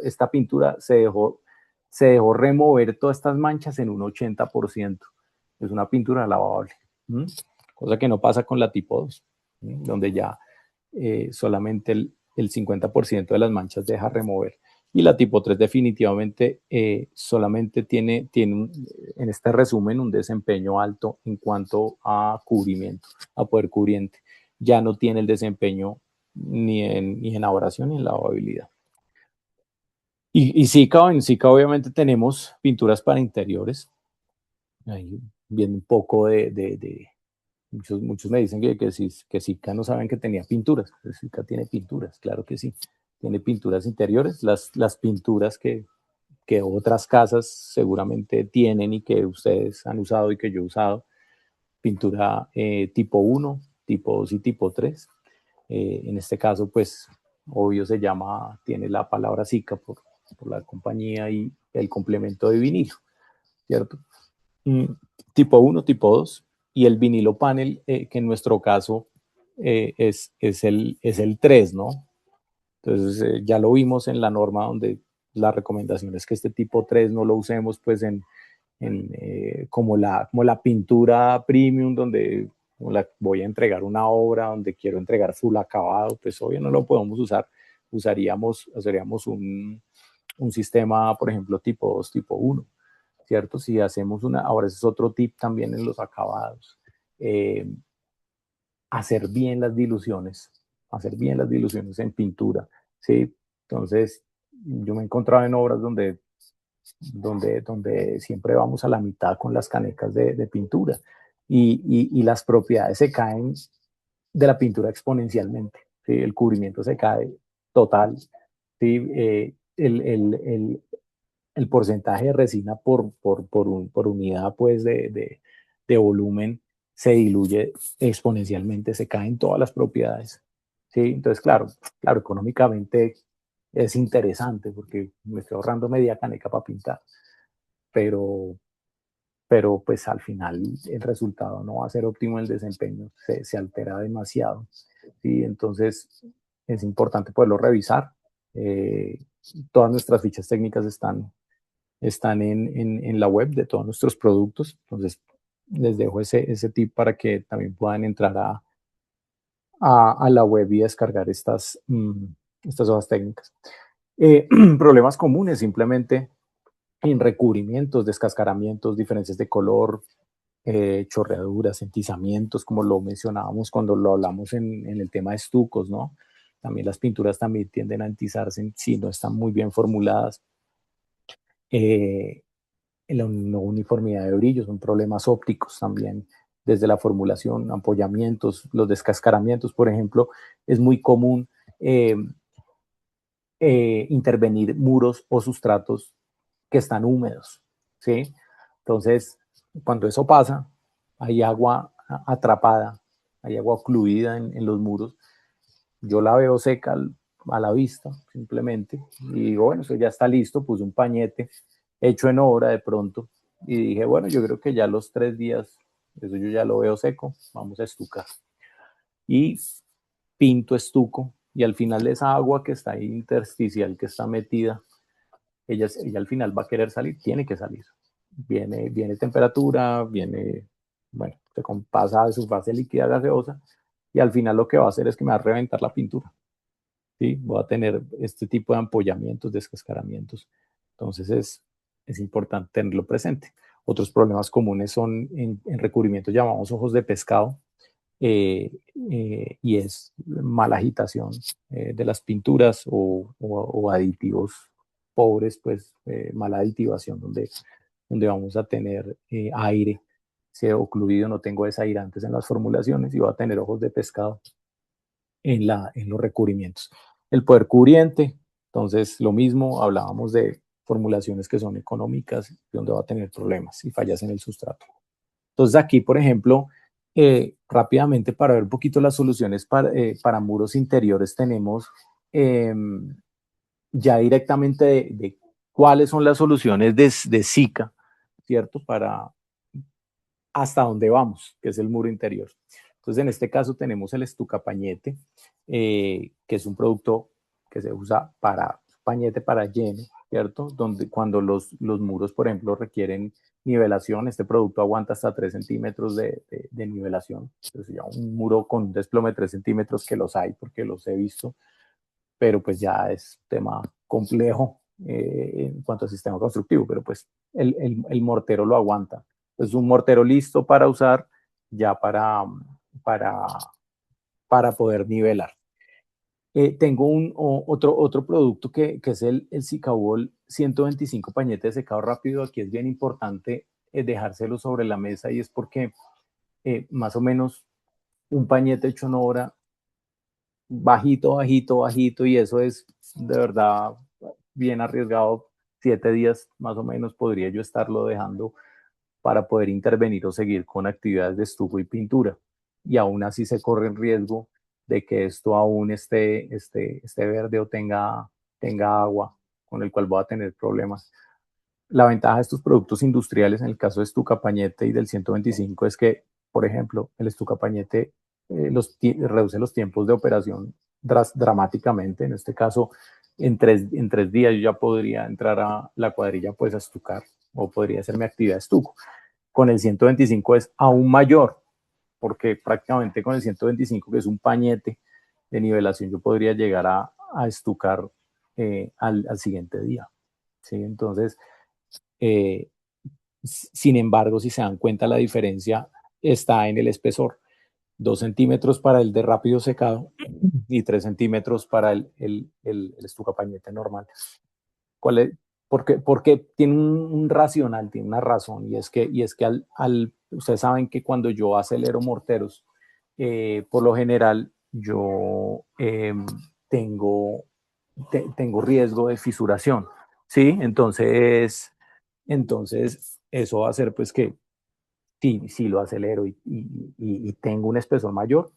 esta pintura se dejó remover todas estas manchas en un 80%. Es una pintura lavable. ¿Mm? Cosa que no pasa con la tipo 2, donde ya solamente el 50% de las manchas deja remover. Y la tipo 3 definitivamente solamente tiene en este resumen un desempeño alto en cuanto a cubrimiento, a poder cubriente. Ya no tiene el desempeño ni en elaboración ni en lavabilidad. Y Sika obviamente tenemos pinturas para interiores. Ahí viene un poco de muchos me dicen que Sika no saben que tenía pinturas. Pues Sika tiene pinturas, claro que sí. Tiene pinturas interiores, las pinturas que otras casas seguramente tienen y que ustedes han usado y que yo he usado. Pintura tipo 1, tipo 2 y tipo 3. En este caso, pues, obvio tiene la palabra Sika por la compañía y el complemento de vinilo, ¿cierto? Tipo 1, tipo 2 y el vinilo panel, que en nuestro caso es el 3, ¿no? Entonces, ya lo vimos en la norma donde la recomendación es que este tipo 3 no lo usemos pues como la pintura premium donde voy a entregar una obra, donde quiero entregar full acabado, pues obvio no lo podemos usar. Usaríamos un sistema, por ejemplo, tipo 2, tipo 1, ¿cierto? Si hacemos ahora ese es otro tip también en los acabados. Eh, hacer bien las diluciones en pintura, ¿sí? Entonces, yo me he encontrado en obras donde siempre vamos a la mitad con las canecas de pintura y las propiedades se caen de la pintura exponencialmente, ¿sí? El cubrimiento se cae total, ¿sí? El porcentaje de resina por unidad pues, de volumen se diluye exponencialmente, se caen todas las propiedades. ¿Sí? Entonces, claro, económicamente es interesante porque me estoy ahorrando media caneca para pintar, pero, pero pues al final el resultado no va a ser óptimo, el desempeño se altera demasiado. ¿Sí? Entonces es importante poderlo revisar. Eh, Todas nuestras fichas técnicas están en la web de todos nuestros productos. Entonces, les dejo ese tip para que también puedan entrar a la web y descargar estas hojas técnicas. Problemas comunes, simplemente en recubrimientos, descascaramientos, diferencias de color, chorreaduras, entizamientos, como lo mencionábamos cuando lo hablamos en el tema de estucos, ¿no? También las pinturas también tienden a entizarse si no están muy bien formuladas. Eh, la no uniformidad de brillo, son problemas ópticos también, desde la formulación, ampollamientos, los descascaramientos, por ejemplo, es muy común intervenir muros o sustratos que están húmedos, ¿sí? Entonces, cuando eso pasa, hay agua atrapada, hay agua ocluida en los muros, yo la veo seca a la vista, simplemente, y digo, bueno, eso ya está listo, puse un pañete hecho en obra de pronto, y dije, bueno, yo creo que ya los 3 días, eso yo ya lo veo seco, vamos a estucar. Y pinto estuco, y al final esa agua que está ahí intersticial, que está metida, ella al final va a querer salir, tiene que salir. Viene temperatura, bueno, se pasa de su fase líquida a gaseosa, y al final lo que va a hacer es que me va a reventar la pintura. ¿Sí? Voy a tener este tipo de ampollamientos, descascaramientos. Entonces es importante tenerlo presente. Otros problemas comunes son en recubrimientos llamamos ojos de pescado. y es mala agitación de las pinturas o aditivos pobres, pues mala aditivación donde vamos a tener aire ocluido, no tengo desairantes en las formulaciones y va a tener ojos de pescado en los recubrimientos. El poder cubriente, entonces lo mismo, hablábamos de formulaciones que son económicas, donde va a tener problemas y fallas en el sustrato. Entonces aquí, por ejemplo, rápidamente para ver un poquito las soluciones para muros interiores, tenemos ya directamente de cuáles son las soluciones de SICA, ¿cierto? Para hasta dónde vamos, que es el muro interior. Entonces, en este caso tenemos el estucapañete, que es un producto que se usa para pañete para lleno, ¿cierto? Donde cuando los muros, por ejemplo, requieren nivelación, este producto aguanta hasta 3 centímetros de nivelación. Entonces, ya un muro con un desplome de 3 centímetros, que los hay porque los he visto, pero pues ya es un tema complejo en cuanto al sistema constructivo, pero pues el mortero lo aguanta. Es un mortero listo para usar ya para, para poder nivelar. Tengo otro producto que es el Sicabol 125 pañete de secado rápido. Aquí es bien importante dejárselo sobre la mesa y es porque más o menos un pañete hecho en obra bajito, bajito, bajito, y eso es de verdad bien arriesgado. 7 días más o menos podría yo estarlo dejando para poder intervenir o seguir con actividades de estuco y pintura. Y aún así se corre el riesgo de que esto aún esté verde o tenga agua, con el cual voy a tener problemas. La ventaja de estos productos industriales, en el caso de Estucapañete y del 125, es que, por ejemplo, el Estucapañete reduce los tiempos de operación dramáticamente. En este caso, en 3 días yo ya podría entrar a la cuadrilla pues a estucar o podría hacer mi actividad de estuco. Con el 125 es aún mayor, porque prácticamente con el 125, que es un pañete de nivelación, yo podría llegar a estucar al siguiente día. ¿Sí? Entonces, eh, sin embargo, si se dan cuenta, la diferencia está en el espesor. 2 centímetros para el de rápido secado y 3 centímetros para el estucapañete normal. ¿Cuál es? Porque tiene un racional, tiene una razón, y es que ustedes saben que cuando yo acelero morteros, por lo general yo tengo riesgo de fisuración, ¿sí? Entonces eso va a hacer pues que si lo acelero y tengo un espesor mayor,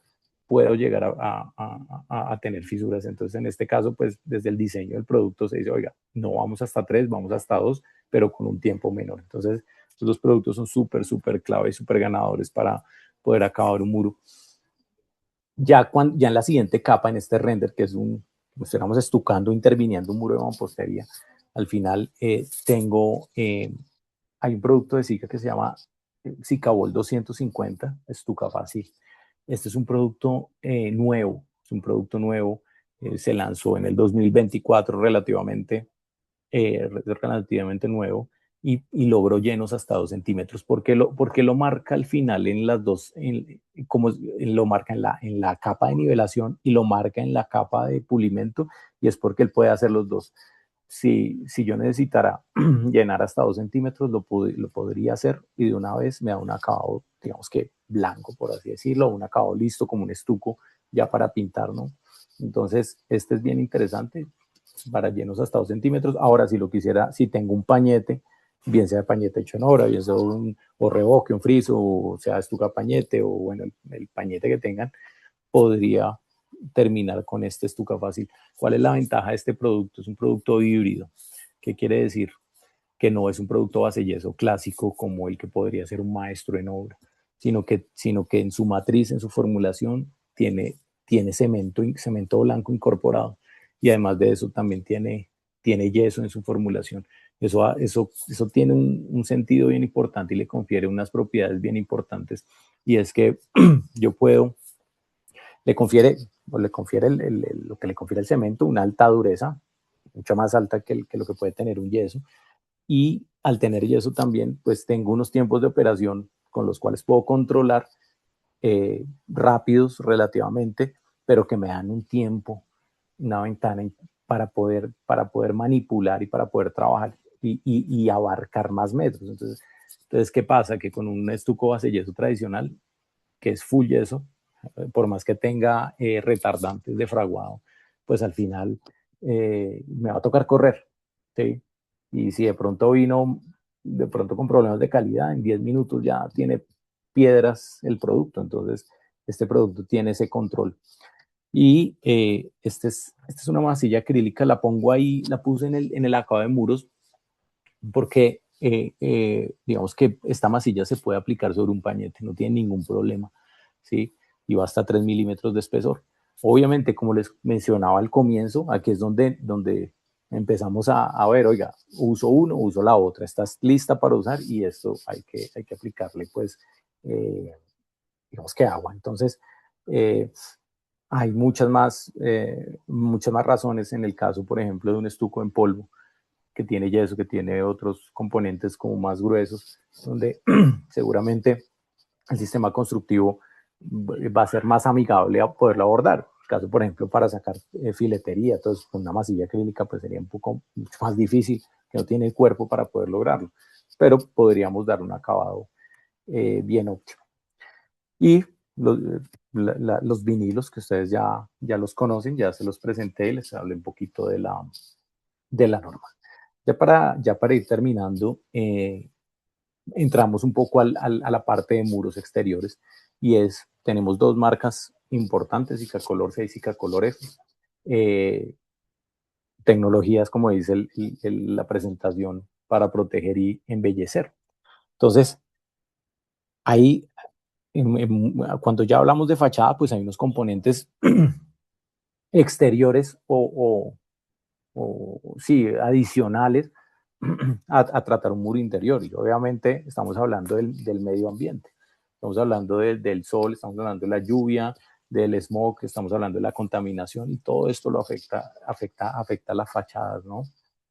puedo llegar a tener fisuras. Entonces, en este caso, pues desde el diseño del producto se dice, oiga, no vamos hasta 3, vamos hasta 2, pero con un tiempo menor. Entonces, los productos son súper, súper clave y súper ganadores para poder acabar un muro. Ya en la siguiente capa, en este render, que es estamos estucando, interviniendo un muro de mampostería, al final hay un producto de Sika que se llama Sikabol 250, estuca fácil. Este es un producto nuevo, se lanzó en el 2024 relativamente nuevo y logró llenos hasta 2 centímetros. ¿Por qué lo marca al final en las dos, como lo marca en la capa de nivelación y lo marca en la capa de pulimento? Y es porque él puede hacer los dos. Si yo necesitara llenar hasta 2 centímetros, lo podría hacer y de una vez me da un acabado, digamos que blanco, por así decirlo, un acabado listo como un estuco ya para pintar, ¿no? Entonces, este es bien interesante para llenos hasta 2 centímetros. Ahora, si lo quisiera, si tengo un pañete, bien sea pañete hecho en obra, bien sea o revoque, un friso, o sea estuca pañete, o bueno, el pañete que tengan, podría terminar con este estuca fácil. ¿Cuál es la ventaja de este producto? Es un producto híbrido. ¿Qué quiere decir? Que no es un producto base yeso clásico como el que podría ser un maestro en obra, sino que en su matriz, en su formulación, tiene cemento blanco incorporado, y además de eso también tiene yeso en su formulación. Eso tiene un sentido bien importante y le confiere unas propiedades bien importantes, y es que yo puedo le confiere, lo que le confiere el cemento, una alta dureza, mucho más alta que lo que puede tener un yeso. Y al tener yeso también, pues tengo unos tiempos de operación con los cuales puedo controlar rápidos relativamente, pero que me dan un tiempo, una ventana para poder manipular y para poder trabajar y abarcar más metros. Entonces, ¿qué pasa? Que con un estuco base yeso tradicional, que es full yeso, por más que tenga retardantes de fraguado, pues al final me va a tocar correr, ¿sí? Y si de pronto vino, de pronto con problemas de calidad, en 10 minutos ya tiene piedras el producto. Entonces, este producto tiene ese control. Y esta es una masilla acrílica, la pongo ahí, la puse en el acabado de muros, porque digamos que esta masilla se puede aplicar sobre un pañete, no tiene ningún problema, ¿sí? Y va hasta 3 milímetros de espesor. Obviamente, como les mencionaba al comienzo, aquí es donde empezamos a ver, oiga, uso uno, uso la otra, estás lista para usar y esto hay que aplicarle, pues, eh, digamos que agua. Entonces, eh, hay muchas más razones en el caso, por ejemplo, de un estuco en polvo que tiene yeso, que tiene otros componentes como más gruesos, donde seguramente el sistema constructivo va a ser más amigable a poderlo abordar. En el caso, por ejemplo, para sacar filetería, entonces con una masilla acrílica pues sería un poco mucho más difícil, que no tiene el cuerpo para poder lograrlo, pero podríamos dar un acabado bien óptimo. Y los, los vinilos que ustedes ya los conocen, ya se los presenté y les hablé un poquito de la norma. Ya para ir terminando, entramos un poco a la parte de muros exteriores y tenemos dos marcas importantes, Icacolor C y Icacolor F. Tecnologías, como dice la presentación, para proteger y embellecer. Entonces, ahí, cuando ya hablamos de fachada, pues hay unos componentes exteriores sí, adicionales a tratar un muro interior. Y obviamente estamos hablando del medio ambiente. Estamos hablando del sol, estamos hablando de la lluvia, del smog, estamos hablando de la contaminación y todo esto lo afecta a las fachadas, ¿no?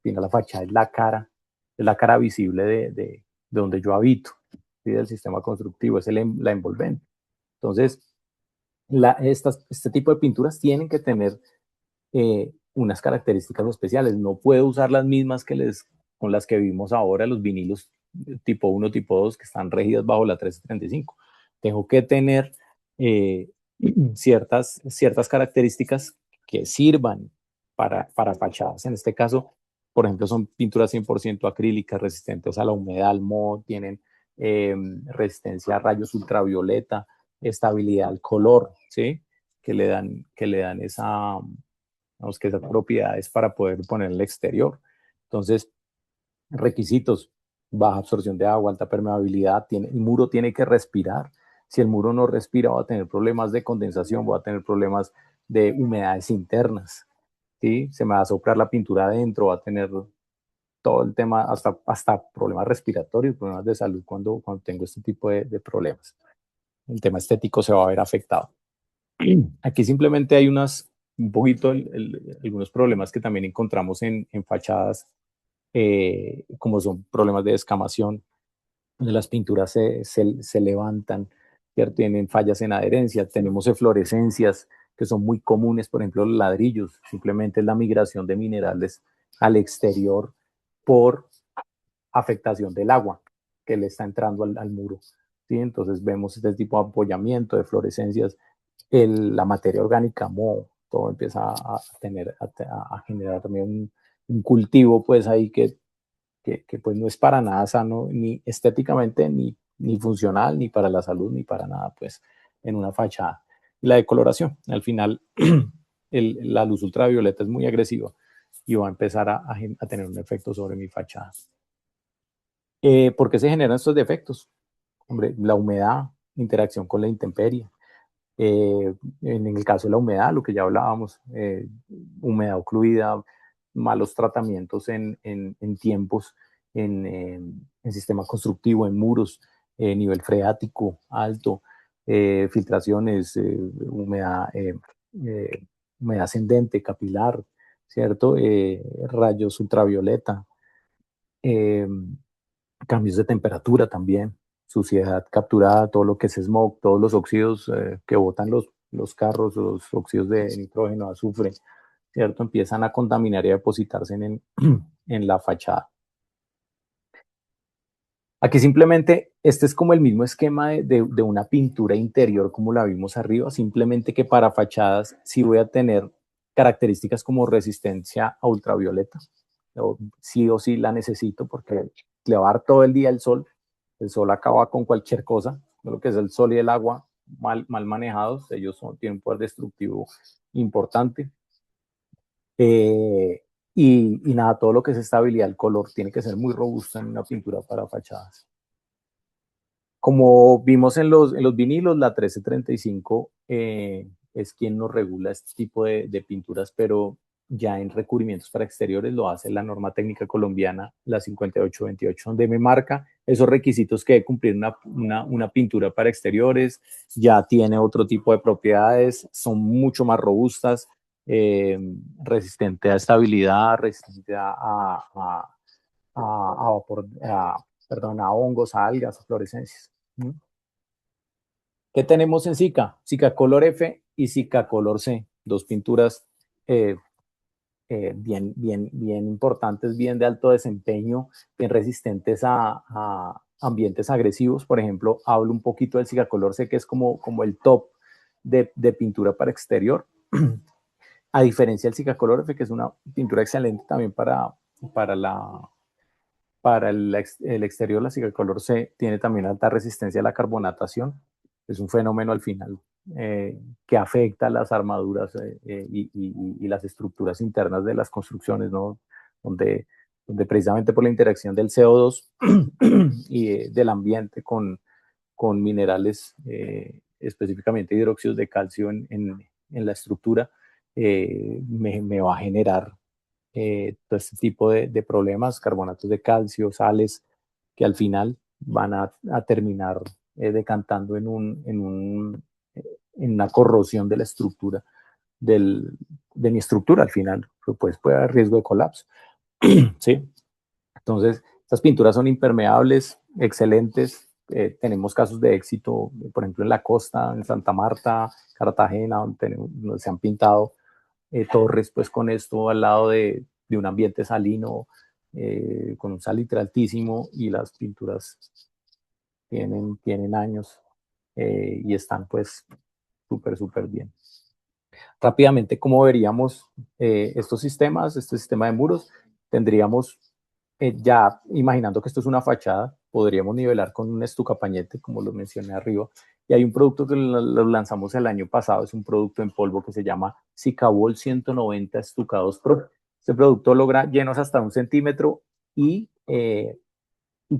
Final, la fachada es la cara visible de donde yo habito, ¿sí? Del sistema constructivo, es la envolvente. Entonces, este tipo de pinturas tienen que tener unas características especiales. No puedo usar las mismas con las que vimos ahora, los vinilos tipo 1, tipo 2, que están regidas bajo la 1335. Tengo que tener eh, ciertas características que sirvan para fachadas. En este caso, por ejemplo, son pinturas 100% acrílicas, resistentes a la humedad, al moho, tienen resistencia a rayos ultravioleta, estabilidad al color, ¿sí? Que le dan digamos que esas propiedades para poder poner en el exterior. Entonces, requisitos: baja absorción de agua, alta permeabilidad, el muro tiene que respirar. Si el muro no respira, va a tener problemas de condensación, va a tener problemas de humedades internas, ¿sí? Se me va a soplar la pintura adentro, va a tener todo el tema, hasta problemas respiratorios, problemas de salud cuando tengo este tipo de problemas. El tema estético se va a ver afectado. Aquí simplemente hay un poquito algunos problemas que también encontramos en fachadas, como son problemas de descamación, donde las pinturas se levantan, ¿cierto? Tienen fallas en adherencia, tenemos eflorescencias que son muy comunes, por ejemplo, los ladrillos, simplemente es la migración de minerales al exterior por afectación del agua que le está entrando al muro, ¿sí? Entonces vemos este tipo de apoyamiento, de fluorescencias, la materia orgánica, moho, todo empieza a generar también un cultivo pues ahí que pues no es para nada sano, ni estéticamente, ni funcional, ni para la salud, ni para nada pues en una fachada. Y la decoloración, al final la luz ultravioleta es muy agresiva y va a empezar a tener un efecto sobre mi fachada. ¿Por qué se generan estos defectos? Hombre, la humedad, interacción con la intemperie. En el caso de la humedad, lo que ya hablábamos, humedad ocluida, malos tratamientos en tiempos, en sistema constructivo, en muros, nivel freático alto, filtraciones, eh, humedad ascendente, capilar, ¿cierto? Rayos ultravioleta, cambios de temperatura también, suciedad capturada, todo lo que es smog, todos los óxidos que botan los carros, los óxidos de nitrógeno, azufre, ¿cierto? Empiezan a contaminar y a depositarse en la fachada. Aquí simplemente, este es como el mismo esquema de una pintura interior como la vimos arriba, simplemente que para fachadas sí voy a tener características como resistencia a ultravioleta. Sí o sí la necesito porque le va a dar todo el día el sol acaba con cualquier cosa, lo que es el sol y el agua mal manejados, ellos tienen un poder destructivo importante. Y nada, todo lo que es estabilidad del color tiene que ser muy robusto en una pintura para fachadas. Como vimos en los vinilos, la 1335 es quien nos regula este tipo de pinturas, pero ya en recubrimientos para exteriores lo hace la norma técnica colombiana, la 5828, donde me marca esos requisitos que debe cumplir una pintura para exteriores, ya tiene otro tipo de propiedades, son mucho más robustas, resistente a estabilidad, resistente perdón, a hongos, a algas, a fluorescencias. ¿Qué tenemos en Zika? Zika Color F y Zika Color C, dos pinturas eh, bien importantes, bien de alto desempeño, bien resistentes a ambientes agresivos. Por ejemplo, hablo un poquito del Zika Color C, que es como el top de pintura para exterior. A diferencia del Zika Color F, que es una pintura excelente también para el exterior, la Cicacolor C tiene también alta resistencia a la carbonatación. Es un fenómeno al final que afecta las armaduras y las estructuras internas de las construcciones, ¿no? Donde precisamente por la interacción del CO2 y del ambiente con minerales, específicamente hidróxidos de calcio en la estructura, me va a generar todo este tipo de problemas, carbonatos de calcio, sales, que al final van a terminar decantando en una corrosión de la estructura, de mi estructura al final, pues puede haber riesgo de colapso. ¿Sí? Entonces, estas pinturas son impermeables, excelentes. Tenemos casos de éxito, por ejemplo, en la costa, en Santa Marta, Cartagena, donde se han pintado torres, pues con esto al lado de un ambiente salino, con un salitre altísimo y las pinturas tienen años y están pues súper bien. Rápidamente, ¿cómo veríamos estos sistemas, este sistema de muros? Tendríamos, ya imaginando que esto es una fachada, podríamos nivelar con un estucapañete, como lo mencioné arriba, y hay un producto que lo lanzamos el año pasado, es un producto en polvo que se llama Sicabol 190 Estucados Pro. Este producto logra llenos hasta 1 centímetro y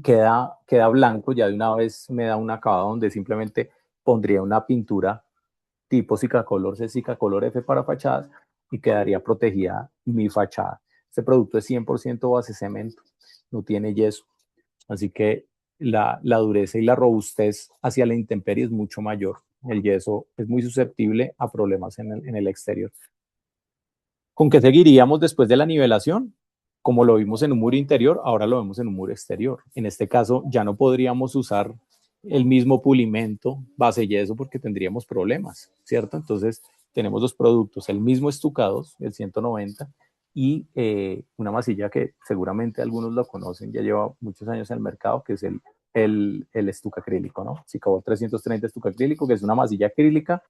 queda blanco, ya de una vez me da un acabado donde simplemente pondría una pintura tipo Cicacolor C, Cicacolor F para fachadas y quedaría protegida mi fachada. Este producto es 100% base cemento, no tiene yeso, así que la dureza y la robustez hacia la intemperie es mucho mayor. El yeso es muy susceptible a problemas en el exterior. ¿Con qué seguiríamos después de la nivelación? Como lo vimos en un muro interior, ahora lo vemos en un muro exterior. En este caso ya no podríamos usar el mismo pulimento base yeso porque tendríamos problemas, ¿cierto? Entonces tenemos dos productos, el mismo estucados, el 190, y una masilla que seguramente algunos lo conocen, ya lleva muchos años en el mercado, que es el estuca acrílico, ¿no? Sicabol 330 estuca acrílico, que es una masilla acrílica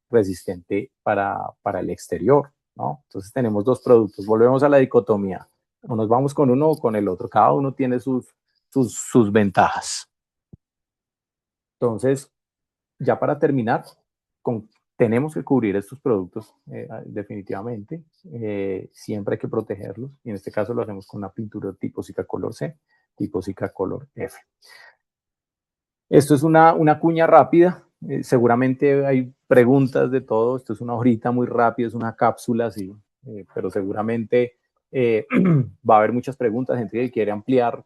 resistente para el exterior, ¿no? Entonces tenemos dos productos. Volvemos a la dicotomía. O nos vamos con uno o con el otro. Cada uno tiene sus ventajas. Entonces, ya para terminar, tenemos que cubrir estos productos definitivamente. Siempre hay que protegerlos. Y en este caso lo hacemos con una pintura tipo Cicacolor C, tipo Cicacolor F. Esto es una cuña rápida. Seguramente hay preguntas de todo. Esto es una hojita muy rápida, es una cápsula, sí, pero seguramente va a haber muchas preguntas. Gente que quiere ampliar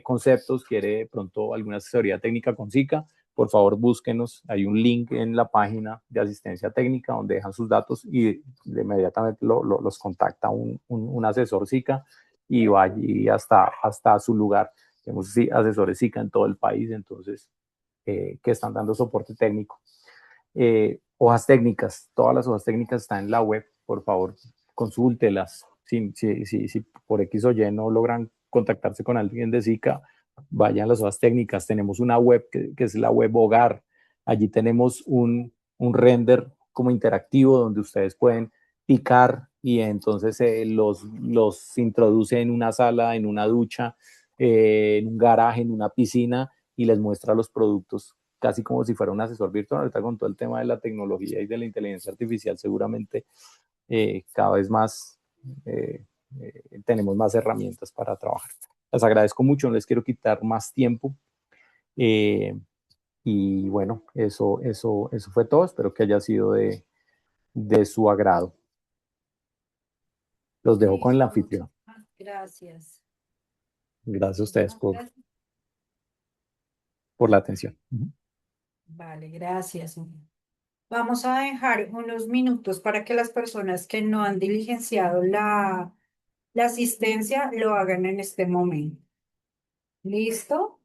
conceptos, quiere de pronto alguna asesoría técnica con SICA. Por favor, búsquenos. Hay un link en la página de asistencia técnica donde dejan sus datos y inmediatamente los contacta un asesor SICA y va allí hasta su lugar. Tenemos asesores SICA en todo el país, entonces que están dando soporte técnico. Hojas técnicas, todas las hojas técnicas están en la web, por favor, consúltelas. Si por X o Y no logran contactarse con alguien de SICA, vayan a las hojas técnicas. Tenemos una web que es la web hogar. Allí tenemos un render como interactivo donde ustedes pueden picar y entonces los introduce en una sala, en una ducha, en un garaje, en una piscina y les muestra los productos casi como si fuera un asesor virtual. Ahorita con todo el tema de la tecnología y de la inteligencia artificial, seguramente cada vez más tenemos más herramientas para trabajar. Les agradezco mucho, no les quiero quitar más tiempo. Eh, y bueno, eso fue todo. Espero que haya sido de su agrado. Los dejo con el Listo, anfitrión. muchísimas gracias. Gracias a ustedes Muchísimas gracias. por la atención. Vale, gracias. Vamos a dejar unos minutos para que las personas que no han diligenciado la asistencia lo hagan en este momento. ¿Listo?